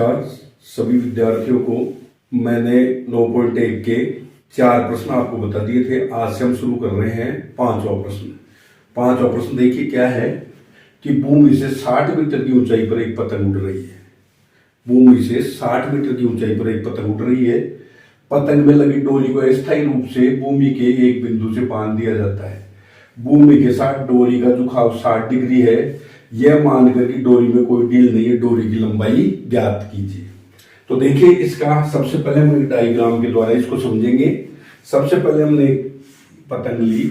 नमस्कार सभी विद्यार्थियों को। मैंने 9.1 के 4 प्रश्न आपको बता दिए थे। आज से हम शुरू कर रहे हैं पांचवा प्रश्न देखिए क्या है कि भूमि से 60 मीटर की ऊंचाई पर एक पतंग उड़ रही है। भूमि से 60 मीटर की ऊंचाई पर एक पतंग उड़ रही है। पतंग में लगी डोरी को अस्थायी रूप से भूमि के एक बिंदु से बांध दिया जाता है। भूमि के साथ डोरी का झुकाव 60 डिग्री है। यह मानकर कि डोरी में कोई ढील नहीं है, डोरी की लंबाई ज्ञात कीजिए। तो देखिए इसका सबसे पहले हम एक डायग्राम के द्वारा इसको समझेंगे। सबसे पहले हमने पतंग ली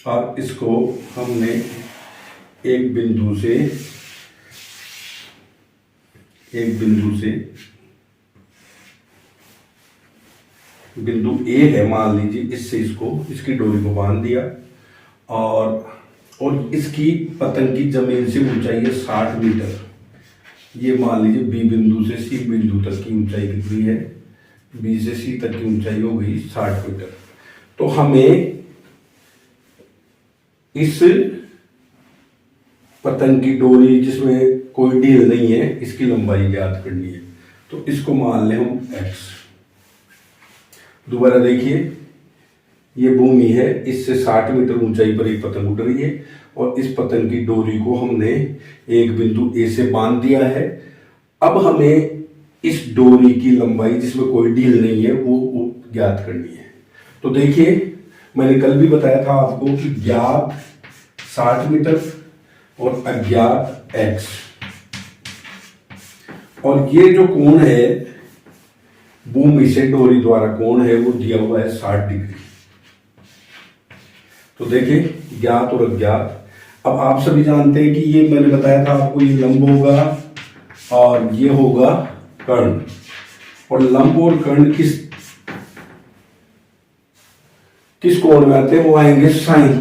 और इसको हमने एक बिंदु से बिंदु ए है मान लीजिए, इससे इसकी डोरी को बांध दिया और इसकी पतंग की जमीन से ऊंचाई है 60 मीटर। ये मान लीजिए बी बिंदु से सी बिंदु तक की ऊंचाई कितनी है, बी से सी तक की ऊंचाई हो गई 60 मीटर। तो हमें इस पतंग की डोरी जिसमें कोई ढील नहीं है, इसकी लंबाई ज्ञात करनी है। तो इसको मान लें हम x। दोबारा देखिए, ये भूमि है, इससे 60 मीटर ऊंचाई पर एक पतंग उड़ रही है और इस पतंग की डोरी को हमने एक बिंदु ए से बांध दिया है। अब हमें इस डोरी की लंबाई जिसमें कोई ढील नहीं है वो ज्ञात करनी है। तो देखिए मैंने कल भी बताया था आपको कि ज्ञात 60 मीटर और अज्ञात x, और ये जो कोण है भूमि से डोरी द्वारा कोण है वो दिया हुआ है 60 डिग्री। तो देखिए ज्ञात और अज्ञात। अब आप सभी जानते हैं कि ये मैंने बताया था आपको, ये लंब होगा और ये होगा कर्ण, और लंब और कर्ण किस कोण में आते हैं, वो आएंगे साइन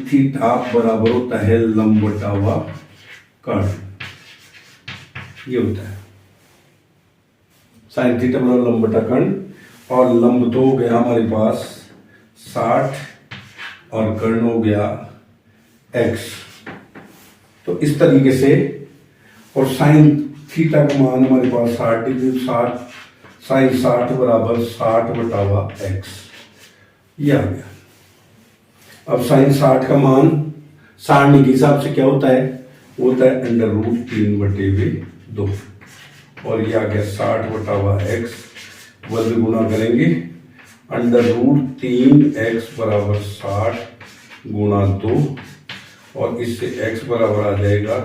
थीटा बराबर होता है लंब बटा हुआ कर्ण। ये होता है साइन थीटा बराबर लंब बटा कर्ण, और लंब तो हो गया हमारे पास 60 और कर्ण हो गया x। तो इस तरीके से, और साइन थीटा का मान हमारे पास 60 डिग्री, 60 साइन 60 बराबर 60 बटा हुआ x, ये आ गया। अब साइन 60 का मान सारणी के हिसाब से क्या होता है, वो होता है √3/2, और ये आ गया 60 बटा हुआ x, वर्ग गुणा करेंगे √3x बराबर 60 गुणा 2, और इससे x बराबर आ जाएगा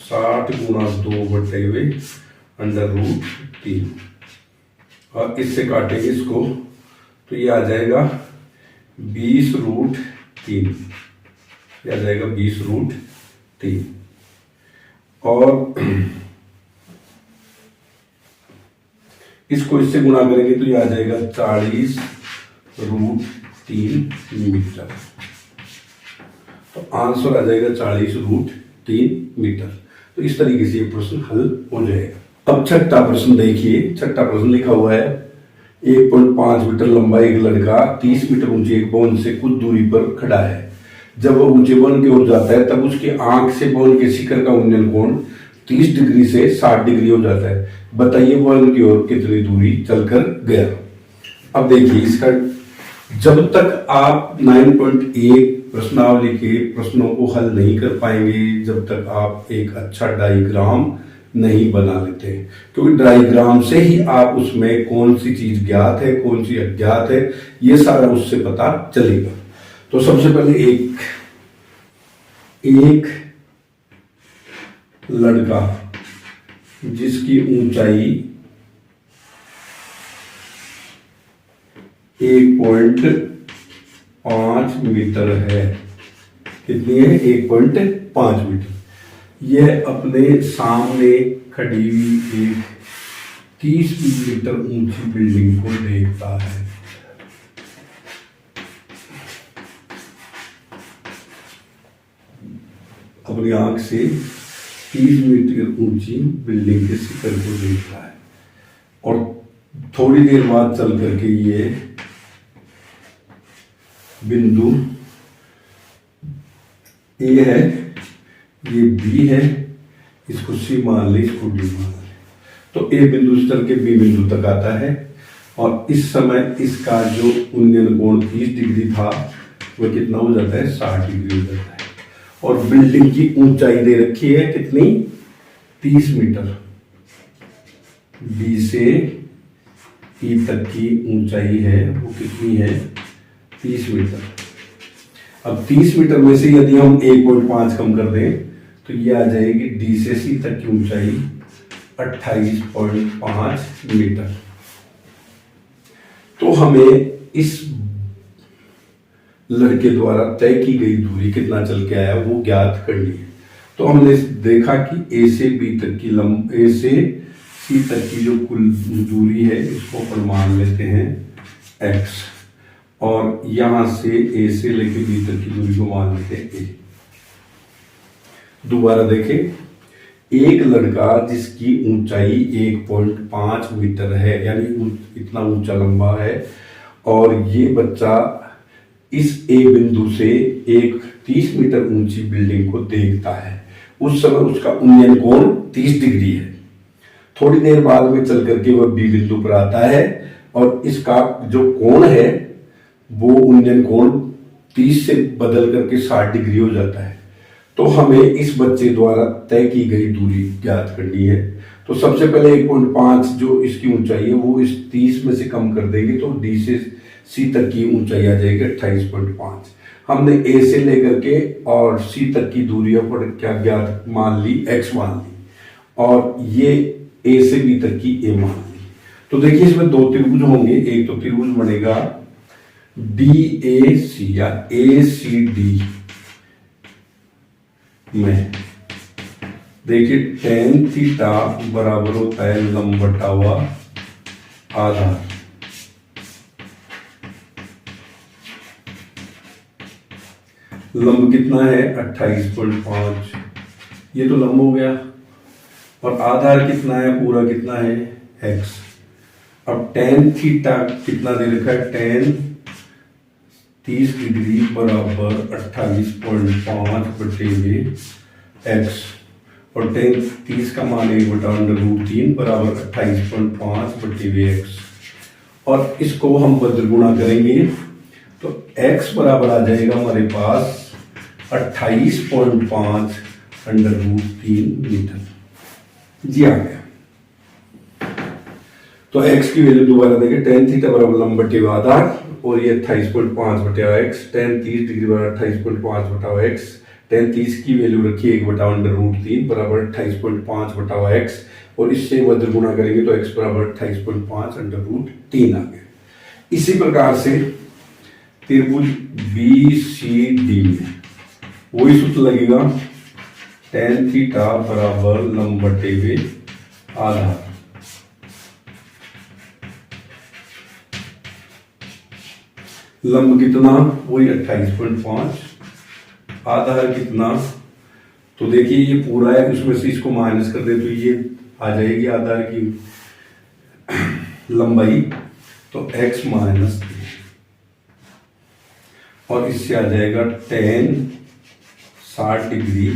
60 गुणा 2/3, और इससे काटेंगे इसको तो ये आ जाएगा 20√3, ये आ जाएगा 20√3, और इसको इससे गुणा करेंगे तो ये आ जाएगा 40√3 मीटर। तो आंसर आ जाएगा 40√3 मीटर। तो इस तरीके से ये प्रश्न हल हो जाएगा। अब छठा प्रश्न देखिए। छठा प्रश्न लिखा हुआ है 1.5 मीटर लंबा एक लड़का 30 मीटर ऊंचे एक भवन से कुछ दूरी पर खड़ा है। जब वह ऊंचे भवन की ओर जाता है तब उसकी आंख से भवन के शिखर का उन्नयन कोण 30 डिग्री से 60 डिग्री हो जाता है। बताइए भवन की ओर कितनी दूरी चलकर गया। अब देखिए इसका, जब तक आप 9.1 प्रश्नावली के प्रश्नों को हल नहीं कर पाएंगे, जब तक आप एक अच्छा डायग्राम नहीं बना लेते, क्योंकि डायग्राम से ही आप उसमें कौन सी चीज ज्ञात है कौन सी अज्ञात है ये सारा उससे पता चलेगा। तो सबसे पहले एक लड़का जिसकी ऊंचाई 1.5 मीटर है। कितनी है? 1.5 मीटर। यह अपने सामने खड़ी हुई एक 30 मीटर ऊंची बिल्डिंग को देखता है। अपनी आंख से 30 मीटर ऊंची बिल्डिंग के शिखर को देखता है, और थोड़ी देर बाद चल करके ये बिंदु ए है, ये बी है, इसको सी मान ले, इसको डी मान ले। तो ए बिंदु से चल के बी बिंदु तक आता है और इस समय इसका जो उन्नयन कोण 30 डिग्री था वह कितना हो जाता है, 60 डिग्री हो जाता है। और बिल्डिंग की ऊंचाई दे रखी है कितनी, 30 मीटर। बी से ई तक की ऊंचाई है वो कितनी है, 30 मीटर। अब 30 मीटर में से यदि हम 1.5 कम कर दें तो ये आ जाएगी डी से सी तक की ऊंचाई 28.5 मीटर। तो हमें इस लड़के द्वारा तय की गई दूरी कितना चल के आया वो ज्ञात करनी है। तो हमने देखा कि ए से बी तक की ए से सी तक की जो कुल दूरी है इसको अपन मान लेते हैं x, और यहां से ए से लेके बी तक की दूरी को मान लेते हैं ए। दोबारा देखें, एक लड़का जिसकी ऊंचाई 1.5 मीटर है, यानी इतना ऊंचा लंबा है, और ये बच्चा इस ए बिंदु से एक 30 मीटर ऊंची बिल्डिंग को देखता है। उस समय उसका उन्नयन कोण 30 डिग्री है। थोड़ी देर बाद में चल करके वह बी बिंदु पर आता है और इसका जो कोण है वो उन्नयन कोण 30 से बदल करके 60 डिग्री हो जाता है। तो हमें इस बच्चे द्वारा तय की गई दूरी ज्ञात करनी है। तो सबसे पहले 1.5 जो इसकी ऊंचाई है वो इस 30 में से कम कर देंगे तो डी से सी तक की ऊंचाई आ जाएगी 28.5। हमने ए से लेकर के और सी तक की दूरियों पर क्या ज्ञात मान ली, x मान ली, और ये ए से बी तक की ए मान ली। तो देखिए इसमें दो त्रिभुज होंगे। एक तो त्रिभुज बनेगा डी ए सी या ए सी डी में देखिए tan थीटा बराबर होता है लंब बटा हुआ आधार। लंब कितना है 28.5, ये तो लंब हो गया, और आधार कितना है, पूरा कितना है x। अब tan थीटा कितना दे रखा है, tan 30 डिग्री बराबर 28.5 बटे में x, और tan 30 का मान 1/√3 बराबर 28.5 बटे में x, और इसको हम बदल गुणा करेंगे तो x बराबर आ जाएगा हमारे पास 28.5 √3 मीटर। जी आ गया। तो x की वैल्यू दोबारा देखें, tan थीटा बराबर लंब बटे आधार, और ये 28.5 बटे x, tan 30 डिग्री बराबर 28.5 बटा x, tan 30 की वैल्यू रखी 1/√3 बराबर 28.5 बटा x, और इससे बदल गुणा करेंगे तो x बराबर 28.5 √3 आ गया। इसी प्रकार से त्रिभुज बी सी डी में वही सूत्र लगेगा, tan थीटा बराबर लंब बटे में आधार, लंब कितना वही 28.5, आधार कितना, तो देखिए ये पूरा है, उसमें से इसको माइनस कर दे तो ये आ जाएगी आधार की लंबाई, तो x माइनस, और इससे आ जाएगा tan 60 डिग्री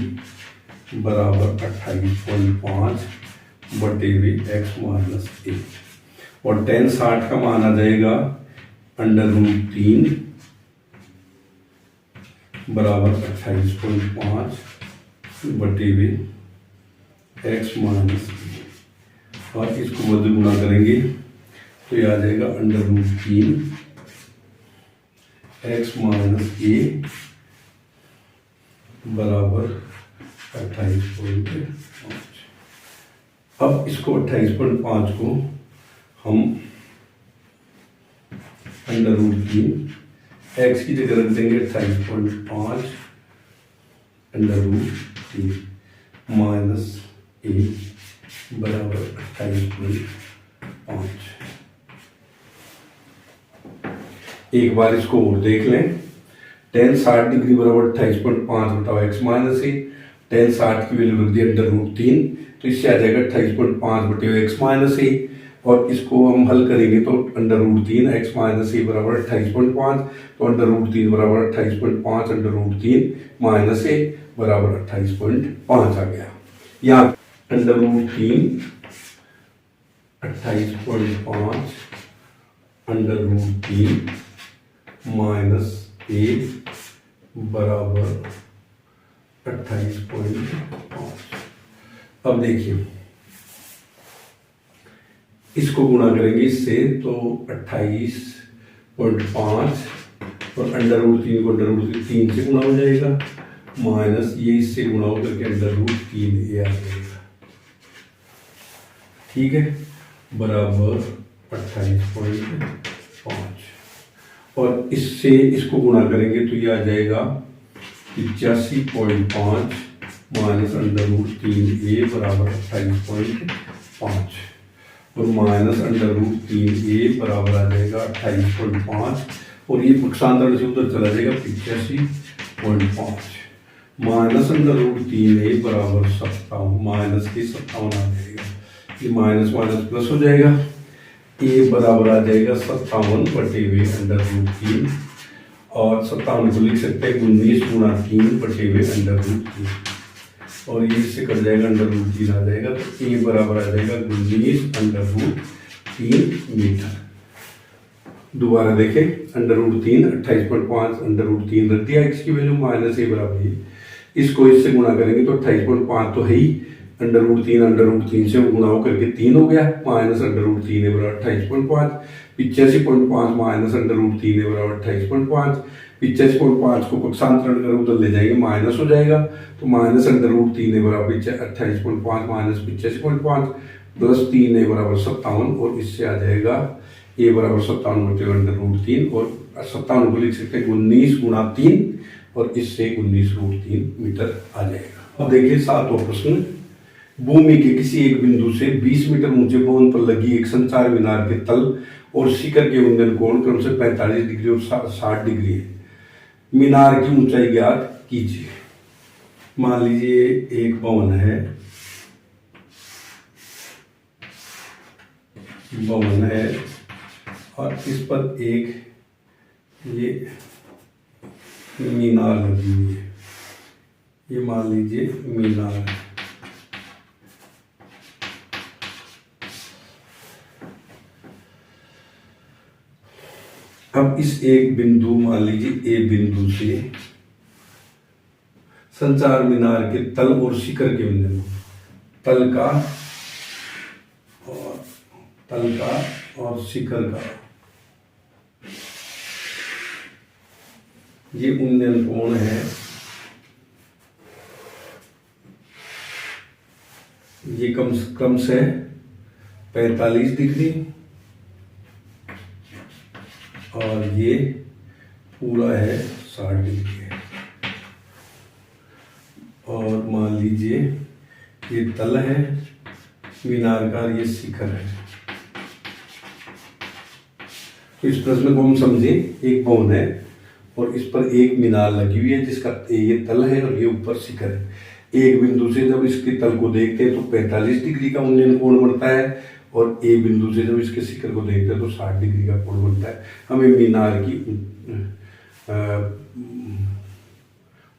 बराबर 28.5 बटे में x माइनस 1, और tan 60 का मान आ जाएगा √3 बराबर 28.5 बटे में x माइनस 1, और इसको बदल गुणा करेंगे तो ये आ जाएगा √3 x माइनस 1 बराबर 28.5। अब इसको 28.5 को हम √3 x की जगह रख देंगे 28.5 √3 माइनस 1 बराबर 28.5। एक बार इसको और देख लें, tan 60 डिग्री बराबर 28.5 बटा x माइनस 1, tan 60 की वैल्यू रख दी √3, तो इससे आ जाएगा 28.5 बटे x माइनस 1, और इसको हम हल करेंगे तो under root 3 x minus a बराबर 28.5, तो अंडर रूट 3 बराबर 28.5 अंडर रूट 3 माइनस ए बराबर 28.5 आ गया। यहाँ under root 3 28.5 under root 3 minus a बराबर 28.5। अब देखिए इसको गुणा करेंगे इससे तो 28.5 और अंडर रूट 3 को अंडर रूट 3 से गुणा हो जाएगा माइनस ये इससे गुणा होकर के अंडर रूट 3 ए आ जाएगा, ठीक है, बराबर 28.5 और इससे इसको गुणा करेंगे तो ये आ जाएगा 85.5 माइनस अंडर रूट 3 ए बराबर 28.5 और माइनस अंडर रूट 3 ए बराबर आ जाएगा 28.5 और ये पक्षांतरण से उधर चला जाएगा 85.5 माइनस अंडर रूट 3 ए बराबर 57 माइनस के 57 आ जाएगा, ये माइनस माइनस प्लस हो जाएगा, ए बराबर आ जाएगा 57 बटे हुए अंडर रूट 3 और 57 को लिख सकते हैं 19 गुणा 3 बटे हुए अंडर रूट 3 और ये इससे कट जाएगा अंडर रूट 3 आ जाएगा, तो ए बराबर आ जाएगा 19 अंडर रूट 3 मीटर। दोबारा देखें अंडर रूट 3 28.5 अंडर रूट 3 रख दिया, एक्स की वैल्यू माइनस ए बराबर है, इसको इससे गुणा करेंगे तो 28.5 तो है ही, अंडर रूट 3 से गुणा होकर के 3 हो गया माइनस अंडर रूट 3 ए बराबर 28.5 85.5 माइनस अंडर रूट 3 ए बराबर 28.5 85.5 को पक्षांतरण कर उधर ले जाएंगे माइनस हो जाएगा, तो माइनस अंडर रूट 3 ए बराबर 28.5 माइनस 85.5 प्लस 3 ए बराबर 57 और इससे आ जाएगा ए बराबर 57 बटे अंडर रूट 3 और 57 को लिख सकते हैं 19 गुणा 3 और इससे 19 रूट 3 मीटर आ जाएगा। अब देखिए 7वां प्रश्न, भूमि के किसी एक बिंदु से 20 मीटर ऊंचे भवन पर लगी एक संचार मीनार के तल और शिखर के उन्नयन कोण क्रम से 45 डिग्री और 60 डिग्री है, मीनार की ऊंचाई ज्ञात कीजिए। मान लीजिए एक भवन है और इस पर एक ये मीनार लगी हुई है, ये मान लीजिए मीनार है। अब इस एक बिंदु मान लीजिए ए बिंदु से संचार मीनार के तल और शिखर के बिंदु तल का और शिखर का ये उन्नयन कोण है, ये कम से 45 डिग्री और ये पूरा है 60 डिग्री है और मान लीजिए ये तल है मीनार का, ये शिखर है। तो इस प्रश्न को हम समझे, एक भवन है और इस पर एक मीनार लगी हुई है जिसका ये तल है और ये ऊपर शिखर है। एक बिंदु से जब इसके तल को देखते हैं तो 45 डिग्री का उन्नयन कोण बनता है और ए बिंदु से जब इसके शिखर को देखते हैं तो 60 डिग्री का कोण बनता है। हमें मीनार की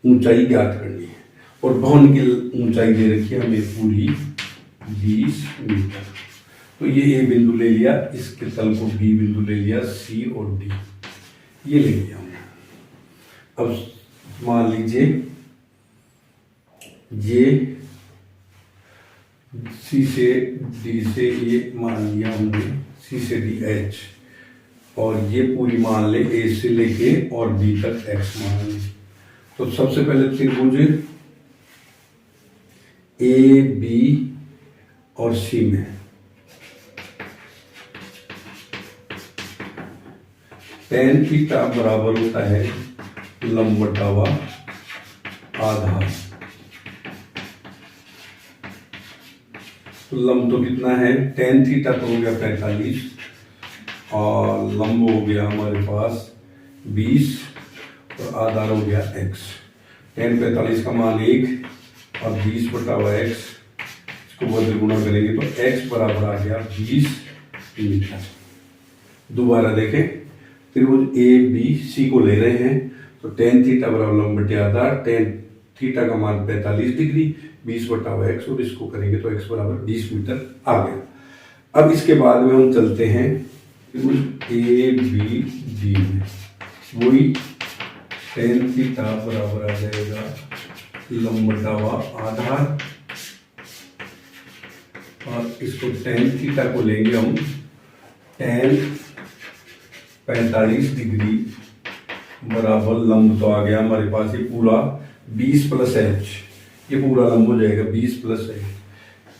ऊंचाई ज्ञात करनी है और भवन की ऊंचाई दे रखी है हमें पूरी 20 मीटर। तो ये ए बिंदु ले लिया, इसके तल को बी बिंदु ले लिया, सी और डी ये ले लिया हमने। अब मान लीजिए ये सी से डी से ये मान लिया हमने, सी से डी एच और ये पूरी मान ले ए से लेके और बी तक एक्स मान ले। तो सबसे पहले त्रिभुज ए बी और सी में tan थीटा बराबर होता है लंब बटा हुआ आधार। तो लंब तो कितना है, tan थीटा तो हो गया 45 और लंब हो गया हमारे पास 20 और आधार हो गया x। tan 45 का मान 1 और 20 बटा हुआ x, इसको बदल गुणा करेंगे तो x बराबर आ गया 20 मीटर। दोबारा देखें, त्रिभुज ए बी सी को ले रहे हैं तो टेन थीटा बराबर लंब बटे आधार, टेन थीटा का मान 45 डिग्री, 20/x, और इसको करेंगे तो x बराबर 20 मीटर आ गया। अब इसके बाद में हम चलते हैं त्रिभुज ए बी डी में, वही टेन थीटा बराबर आ जाएगा लंब बटा आधार, और इसको टेन थीटा को लेंगे हम टेन 45 डिग्री बराबर लंब तो आ गया हमारे पास ये पूरा 20 + h, ये पूरा लंब हो जाएगा 20 + h,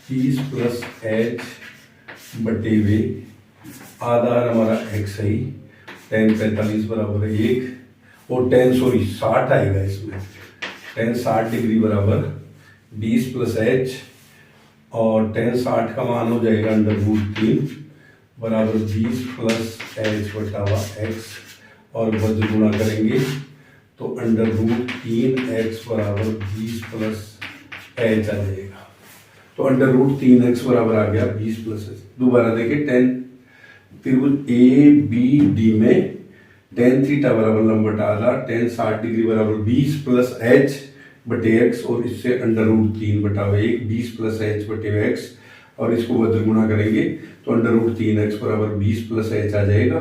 20 + h बटे वे आधार हमारा x है, टेन 45 बराबर है 1, और टेन 60 आएगा इसमें, टेन 60 डिग्री बराबर 20 + h, और टेन 60 का मान हो जाएगा √3 बराबर 20 + h बटा x, और वज्र गुणा करेंगे तो √3x बराबर 20 + h आ जाएगा। तो √3x बराबर आ गया 20 + h। दोबारा देखिए, टेन त्रिभुज ए बी डी में टेन थीटा बराबर लंब बटा आधार, टेन 60 डिग्री बराबर 20 + h बटे x, और इससे √3 बटा 1, 20 + h बटे x, और इसको वज्र गुणा करेंगे तो √3x बराबर 20 + h आ जाएगा।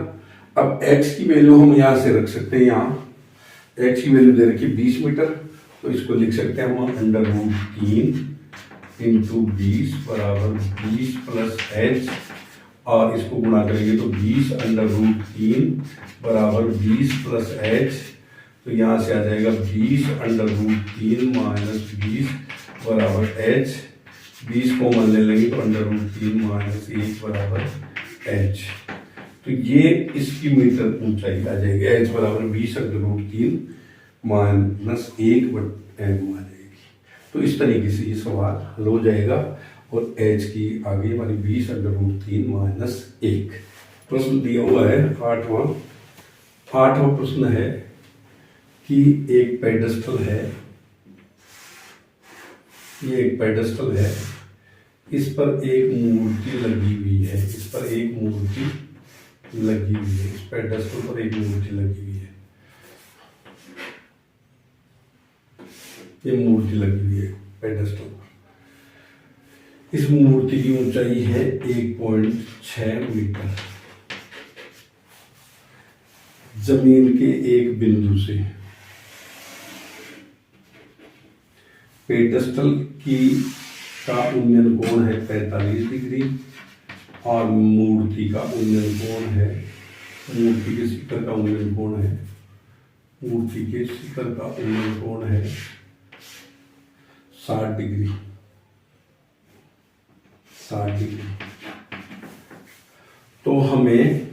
अब x की वैल्यू हम यहाँ से रख सकते हैं, यहाँ x की वैल्यू दे रखी 20 मीटर, तो इसको लिख सकते हैं हम √3 × 20 बराबर 20 + h, और इसको गुणा करेंगे तो 20 √3 बराबर 20 + h, तो यहाँ से आ जाएगा 20 √3 - 20 बराबर h, 20 को मान ले लेंगे तो √3 - 1 बराबर h। तो ये इसकी मीटर ऊंचाई आ जाएगी, h बराबर 20 √3 - 1 m आ जाएगी। तो इस तरीके से ये सवाल हल हो जाएगा, और h की आगे हमारी 20 √3 - 1। प्रश्न दिया हुआ है आठवां प्रश्न है कि एक पेडेस्टल है, ये एक पेडेस्टल है, इस पर एक मूर्ति लगी हुई है, इस पर एक मूर्ति लगी हुई है, इस पेडेस्टल पर एक मूर्ति लगी हुई है, ये मूर्ति लगी हुई है पेडेस्टल पर। इस मूर्ति की ऊंचाई है 1.6 मीटर। जमीन के एक बिंदु से पेडेस्टल का उन्नयन कोण है 45 डिग्री, और मूर्ति का उन्नयन कोण है, मूर्ति के शिखर का उन्नयन कोण है, मूर्ति के शिखर का उन्नयन कोण है 60 डिग्री, 60 डिग्री। तो हमें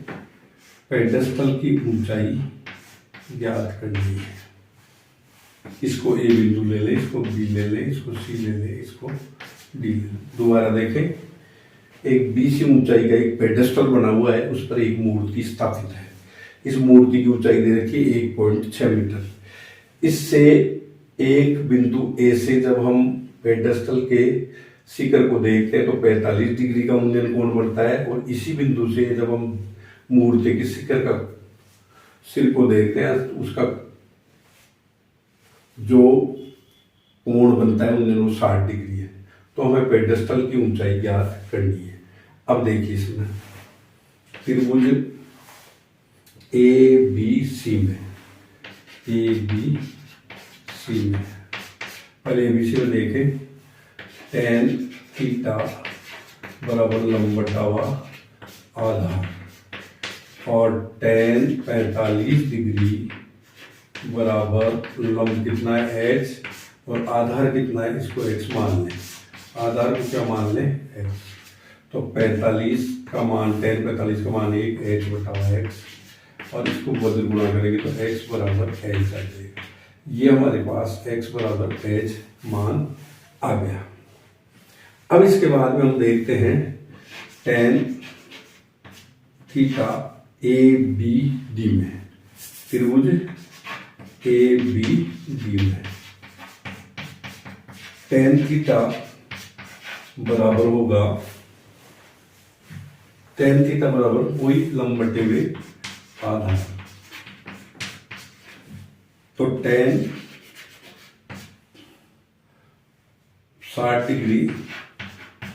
पेडेस्टल की ऊंचाई ज्ञात करनी है। इसको ए बिंदु ले ले, इसको बी ले ले, इसको सी ले ले, इसको डी ले ले। दोबारा देखें, एक बी सी ऊंचाई का एक पेडेस्टल बना हुआ है, उस पर एक मूर्ति स्थापित है। इस मूर्ति की ऊंचाई दे रखी है 1.6 मीटर। इससे एक बिंदु ए से जब हम पेडेस्टल के शिखर को देखते हैं तो 45 डिग्री का उन्नयन कोण बनता है, और इसी बिंदु से जब हम मूर्ति के शिखर का सिर को देखते हैं तो उसका जो कोण बनता है उन्नयन वो 60 डिग्री है। तो हमें पेडेस्टल की ऊंचाई ज्ञात करनी है। अब देखिए, इसमें त्रिभुज ए बी सी में, ए बी सी में, और ए बी सी में देखें, टेन थीटा बराबर लंब बटा आधार, और टेन 45 डिग्री बराबर लंब कितना है h, और आधार कितना है, इसको x मान लें। आधार को क्या मान लें, x। तो 45 का मान, टेन 45 का मान 1 h बटा x, और इसको वज्र गुणा करेंगे तो x बराबर h आ जाएगा। ये हमारे पास x बराबर h मान आ गया। अब इसके बाद में हम देखते हैं tan theta A B D में, त्रिभुज ए बी डी में टेन थीटा बराबर होगा tan थीटा बराबर वही लंब बटे हुए आधार। तो tan 60 डिग्री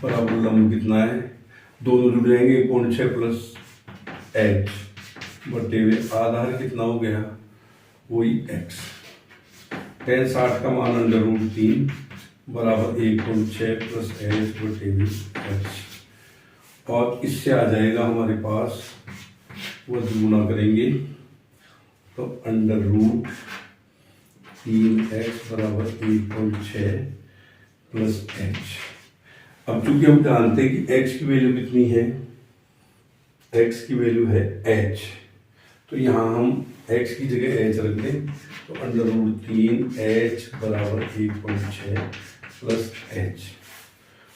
बराबर लंब कितना है, दोनों जुड़ जाएंगे 1.6 प्लस h बटे हुए आधार कितना हो गया, वही x। tan 60 का मान √3 बराबर 1.6 प्लस h बटे हुए h। और इससे आ जाएगा हमारे पास, वो गुणा करेंगे तो √3x बराबर 1.6 प्लस h। अब चूंकि हम जानते हैं कि x की वैल्यू कितनी है, x की वैल्यू है h, तो यहाँ हम x की जगह h रख दें तो √3h बराबर 1.6 प्लस h।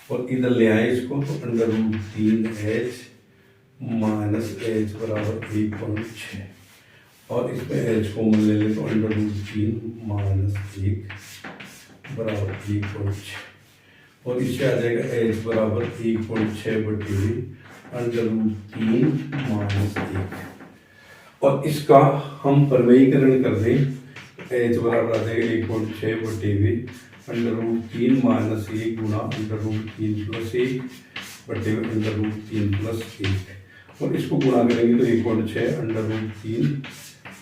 और इधर ले आए इसको तो √3h माइनस h बराबर 1.6, और इसमें h कॉमन ले ले तो √3 माइनस 1 बराबर 1.6, और इससे आ जाएगा h बराबर 1.6 बटे √3 माइनस 1। और इसका हम प्रमेयीकरण कर दें, h बराबर आ जाएगा 1.6 बटे √3 माइनस 1 गुणा √3 प्लस 1 बटे √3 प्लस 1, और इसको गुणा करेंगे तो 1.6 √3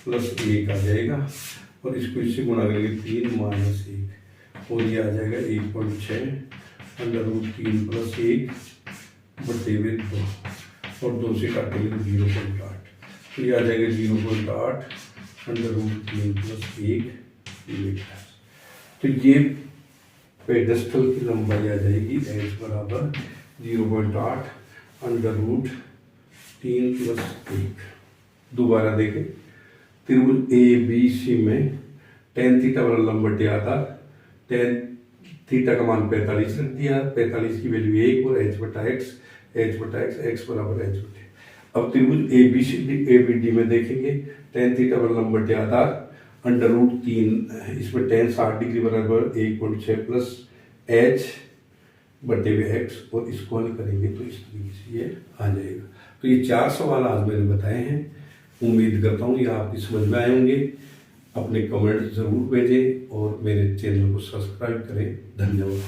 प्लस 1 आ जाएगा, और इसको इससे गुणा करेंगे 3 माइनस 1, और ये आ जाएगा 1.6 √3 प्लस 1 बटे 2, और 2 से काटेंगे तो 0.8, तो ये आ जाएगा 0.8 √3 प्लस 1 मीटर। तो ये पेडेस्टल की लंबाई आ जाएगी h बराबर 0.8 √3 प्लस 1। दोबारा देखें, त्रिभुज ए बी सी में tan थीटा वाला लंब बटे आधार, tan थीटा का मान 45 रख दिया, 45 की वैल्यू 1 और h बटा x, x बराबर h बटे। अब त्रिभुज ए बी डी में देखेंगे, tan थीटा वाला लंब बटे आधार √3, इसमें tan 60 डिग्री बराबर 1.6 प्लस h बटे हुए x, और इसको हल करेंगे तो इस तरीके से ये आ जाएगा। तो ये 4 सवाल आज मैंने बताए हैं, उम्मीद करता हूँ ये आपकी समझ में आए होंगे। अपने कमेंट जरूर भेजें और मेरे चैनल को सब्सक्राइब करें। धन्यवाद।